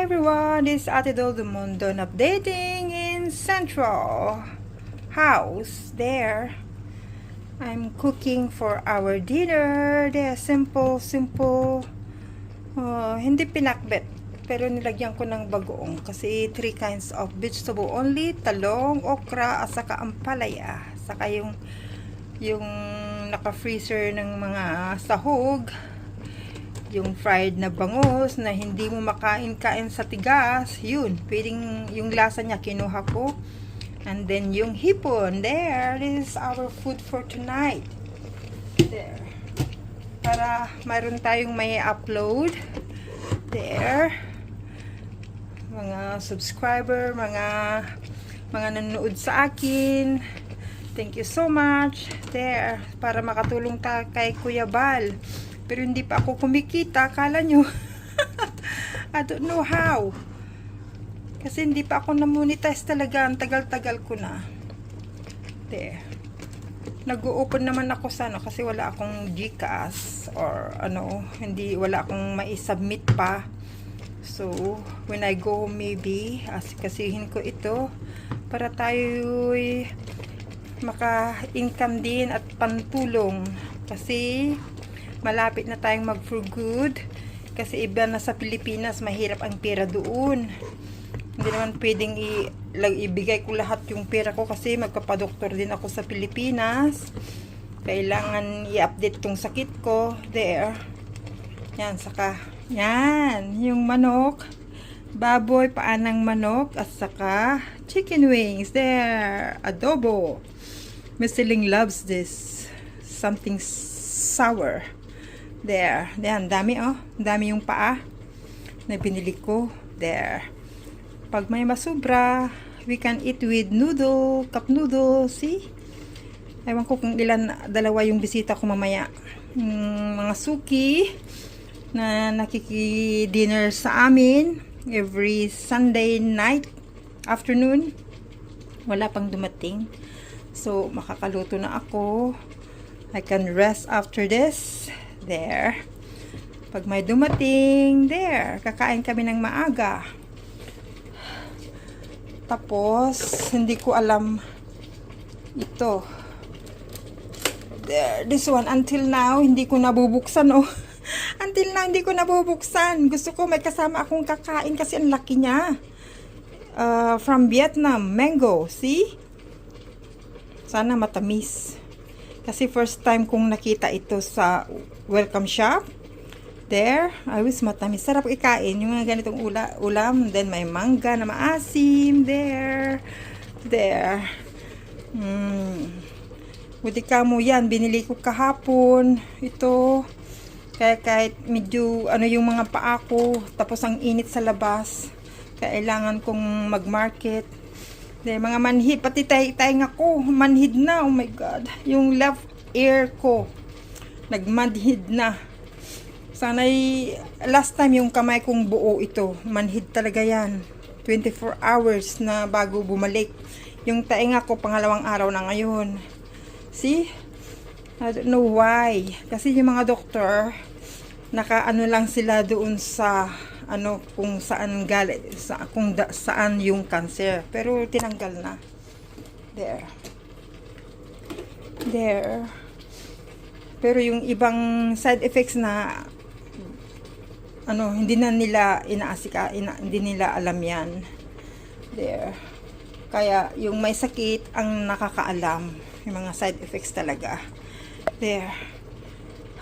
everyone, this is Ate Dol Mundo updating in Central House. There, I'm cooking for our dinner. There, simple. Hindi pinakbet, pero nilagyan ko ng bagoong kasi 3 kinds of vegetable only: talong, okra, at saka ampalaya. Saka yung naka-freezer ng mga sahog. Yung fried na bangus na hindi mo makain-kain sa tigas, yun, pwedeng yung lasa niya kinuha ko. And then yung hipon, there, this is our food for tonight. There. Para mayroon tayong may upload. There. Mga subscriber, mga nanonood sa akin. Thank you so much. There. Para makatulong ta kay Kuya Bal. Pero hindi pa ako kumikita, akala nyo. I don't know how. Kasi hindi pa ako na-monetize talaga. Ang tagal-tagal ko na. There. Nag-o-open naman ako sana kasi wala akong GCash or wala akong mai-submit pa. So, when I go maybe, asikasihin ko ito para tayo'y maka-income din at pantulong. Kasi malapit na tayong mag for good kasi iba na sa Pilipinas, mahirap ang pera doon. Hindi naman pwedeng ibigay ko lahat yung pera ko kasi magpapadoktor din ako sa Pilipinas. Kailangan i-update tong sakit ko. There. Yan, saka yan, yung manok, baboy, paanang manok, at saka chicken wings. There, adobo. Miss Siling loves this. Something sour. There. Yan, dami oh. Dami yung paa na binili ko. There. Pag may masubra, we can eat with noodle, cup noodle. See? Ewan ko kung dalawa yung bisita ko mamaya. Mga suki na nakiki-dinner sa amin every Sunday night, afternoon. Wala pang dumating. So, makakaluto na ako. I can rest after this. There. Pag may dumating, there. Kakain kami ng maaga. Tapos, hindi ko alam ito. There. This one, until now, hindi ko nabubuksan, oh. Until now, hindi ko nabubuksan. Gusto ko may kasama akong kakain kasi ang laki niya. From Vietnam, mango. See? Sana matamis. Kasi first time kong nakita ito sa welcome shop. There. I wish matamis. Sarap ikain. Yung mga ganitong ulam. Then may mangga na maasim. There. There. Buti ka mo yan. Binili ko kahapon. Ito. Kaya kahit medyo yung mga paa ko. Tapos ang init sa labas. Kailangan kong mag-market. There, mga manhid, pati tayo ko, manhid na, oh my god. Yung left ear ko, nagmanhid na. Sana'y, last time yung kamay kong buo ito, manhid talaga yan. 24 hours na bago bumalik. Yung tainga ko, pangalawang araw na ngayon. See? I don't know why. Kasi yung mga doktor, nakaano lang sila doon sa kung saan galing, saan yung cancer, pero tinanggal na. There. Pero yung ibang side effects na hindi na nila hindi nila alam yan. There. Kaya yung may sakit ang nakakaalam yung mga side effects talaga. There.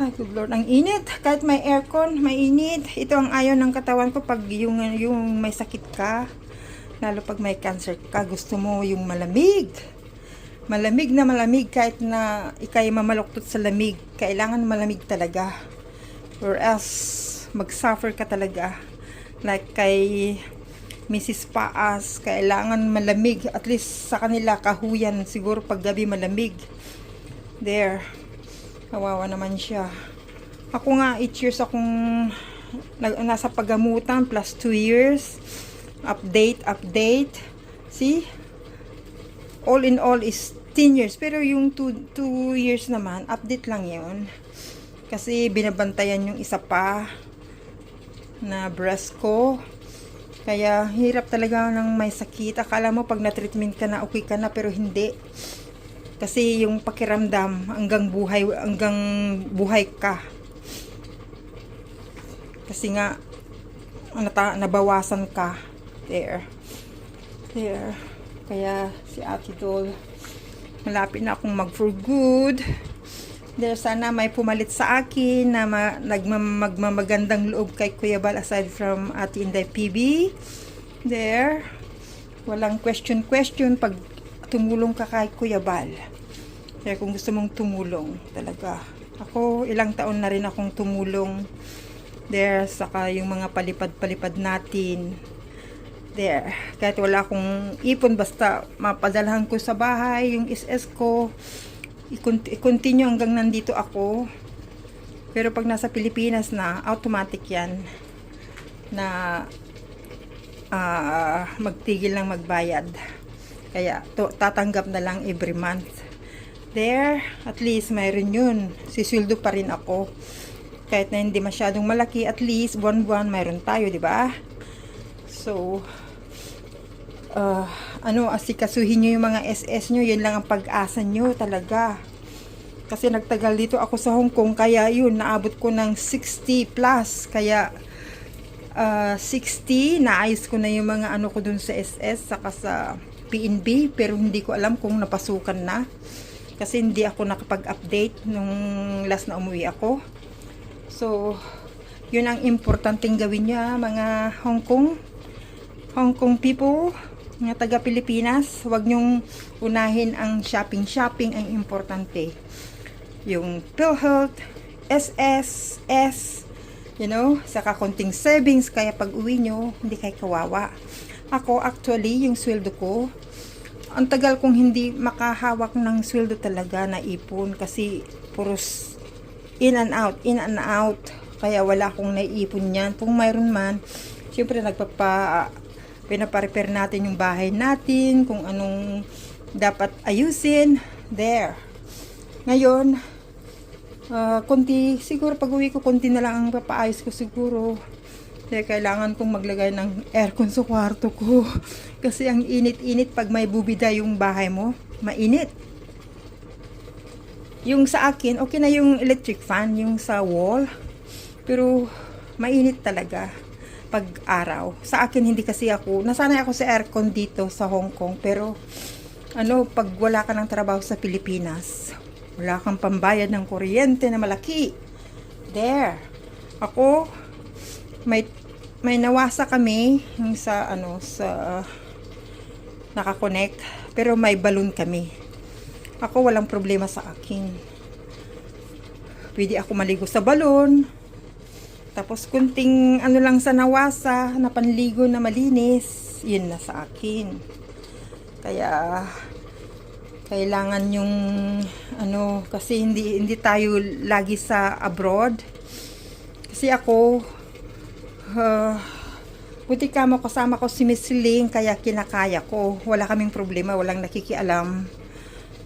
Ay, good Lord, ang init. Kahit may aircon, mainit. Ito ang ayaw ng katawan ko pag yung may sakit ka. Lalo pag may cancer ka, gusto mo yung malamig. Malamig na malamig kahit na ikay mamaluktot sa lamig. Kailangan malamig talaga. Or else, mag-suffer ka talaga. Like kay Mrs. Paas, kailangan malamig. At least sa kanila, kahuyan. Siguro pag gabi malamig. There. Kawawa naman siya. Ako nga, 8 years akong nasa paggamutan, plus 2 years. Update. See? All in all is 10 years. Pero yung 2 years naman, update lang yun. Kasi binabantayan yung isa pa na breast ko. Kaya hirap talaga ng may sakit. Akala mo pag na-treatment ka na okay ka na, pero hindi. Kasi yung pakiramdam hanggang buhay ka. Kasi nga nabawasan ka. There. Kaya si Ate Dol, malapit na akong mag for good. There, sana may pumalit sa akin na magmamagandang loob kay Kuya Bal aside from Ate Inday PB. There. Walang question pag tumulong ka kay Kuya Bal. Kaya kung gusto mong tumulong talaga. Ako, ilang taon na rin akong tumulong. There, saka yung mga palipad-palipad natin. There. Kahit wala akong ipon, basta mapadalhan ko sa bahay yung SS ko. I-continue hanggang nandito ako. Pero pag nasa Pilipinas na, automatic yan na magtigil ng magbayad. Kaya tatanggap na lang every month. There, at least mayroon yun. Sisildo pa rin ako. Kahit na hindi masyadong malaki, at least buwan-buwan mayroon tayo, di ba? So, asikasuhin nyo yung mga SS nyo, yun lang ang pag-asa nyo talaga. Kasi nagtagal dito ako sa Hong Kong, kaya yun, naabot ko ng 60 plus, kaya 60, naayos ko na yung mga ano ko dun sa SS, saka sa PNB, pero hindi ko alam kung napasukan na. Kasi hindi ako nakapag-update nung last na umuwi ako. So, yun ang importanteng gawin niya, mga Hong Kong people, mga taga Pilipinas. Huwag nyong unahin ang shopping, ang importante. Yung PhilHealth, SSS, saka konting savings, kaya pag uwi nyo, hindi kayo kawawa. Ako, actually, yung sweldo ko, ang tagal kong hindi makahawak ng sweldo talaga na ipon, kasi puros in and out. Kaya wala akong naiipon yan. Kung mayroon man, syempre pinaparepair natin yung bahay natin, kung anong dapat ayusin. There. Ngayon, siguro pag uwi ko, konti na lang ang papaayos ko siguro. Kaya kailangan kong maglagay ng aircon sa kwarto ko. Kasi ang init-init pag may bubida yung bahay mo. Mainit. Yung sa akin, okay na yung electric fan, yung sa wall. Pero, mainit talaga pag araw. Sa akin, hindi kasi nasanay ako sa aircon dito sa Hong Kong. Pero, pag wala ka ng trabaho sa Pilipinas, wala kang pambayad ng kuryente na malaki. There. Ako, may nawasa kami yung sa nakakonect, pero may balloon kami. Ako, walang problema sa akin. Pwede ako maligo sa balon. Tapos kunting lang sa nawasa na panligo na malinis, yun na sa akin. Kaya kailangan yung kasi hindi tayo lagi sa abroad. Kasi ako buti kamo kasama ko si Miss Ling, kaya kinakaya ko. Wala kaming problema, walang nakikialam.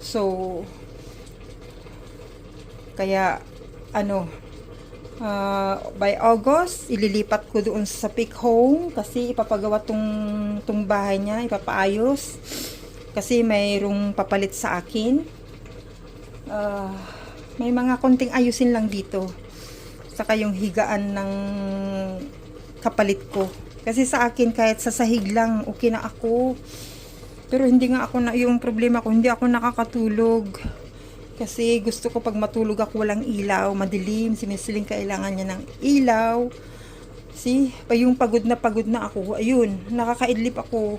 So, kaya, by August, ililipat ko doon sa Peak Home kasi ipapagawa tong bahay niya, ipapaayos. Kasi mayroong papalit sa akin. May mga konting ayusin lang dito. Saka yung higaan ng kapalit ko. Kasi sa akin, kahit sa sahig lang, okay na ako. Pero hindi nga yung problema ko, hindi ako nakakatulog. Kasi gusto ko pag matulog ako walang ilaw, madilim. Si Miss Ling kailangan niya ng ilaw. Yung pagod na ako, ayun, nakakaidlip ako.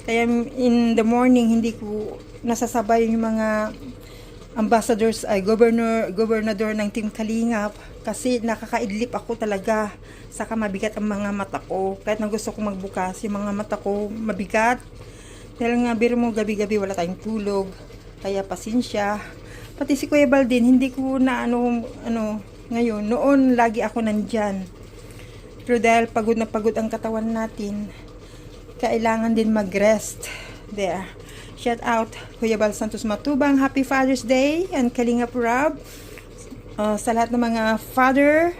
Kaya in the morning, hindi ko nasasabay yung mga ambassadors, gobernador ng Team Kalingap. Kasi nakakaidlip ako talaga. Saka mabigat ang mga mata ko. Kahit na gusto kong magbukas, yung mga mata ko mabigat. Dahil nga, biro mo, gabi-gabi wala tayong tulog. Kaya pasensya. Pati si Kuya Bal din, hindi ko na ngayon. Noon, lagi ako nandyan. Pero dahil pagod na pagod ang katawan natin, kailangan din mag-rest. There. Shout out, Kuya Bal Santos Matubang. Happy Father's Day and Kalingap Rob. Sa lahat ng mga father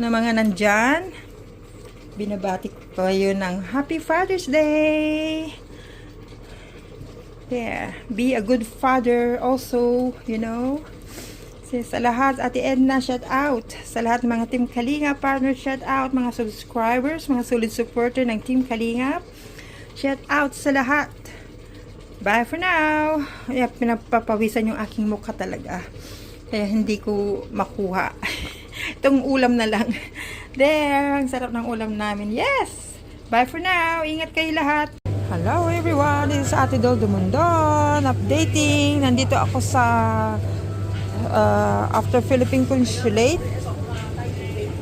na mga nandyan. Binabati ko kayo ng Happy Father's Day! Yeah, be a good father also, you know. Sa lahat, Ate Edna, shout out. Sa lahat ng mga Team Kalinga partner, shout out. Mga subscribers, mga solid supporter ng Team Kalinga, shout out sa lahat. Bye for now. Yeah, pinapapawisan yung aking mukha talaga. Kaya hindi ko makuha. Itong ulam na lang. There, ang sarap ng ulam namin. Yes! Bye for now. Ingat kayo lahat. Hello everyone. This is Ate Dol Dumundon. Updating. Nandito ako sa after Philippine Consulate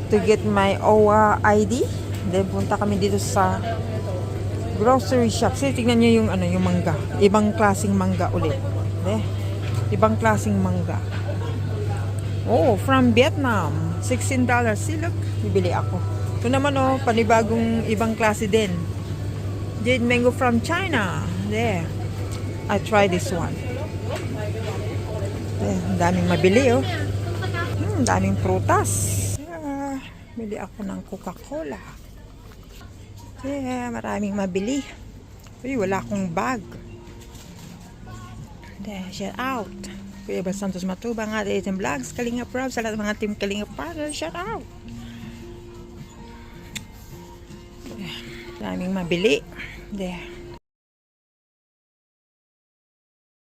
to get my OWA ID. Then punta kami dito sa grocery shop. So, tignan nyo yung, yung mangga. Ibang klaseng mangga ulit. Ibang klaseng mangga. Oh, from Vietnam. $16. See, look. Bibili ako. Ito naman, panibagong ibang klase din. Jade mango from China. There. I try this one. There. Daming mabili, daming prutas. Bili ako ng Coca-Cola. Yeah, maraming mabili. Uy, wala akong bag. There, shout out. Kuya Bal Santos Matubang, Ate Etin Vlogs, Kalinga Prab, sa lahat ng mga Team Kalinga partner, shout out. Daming mabili. There.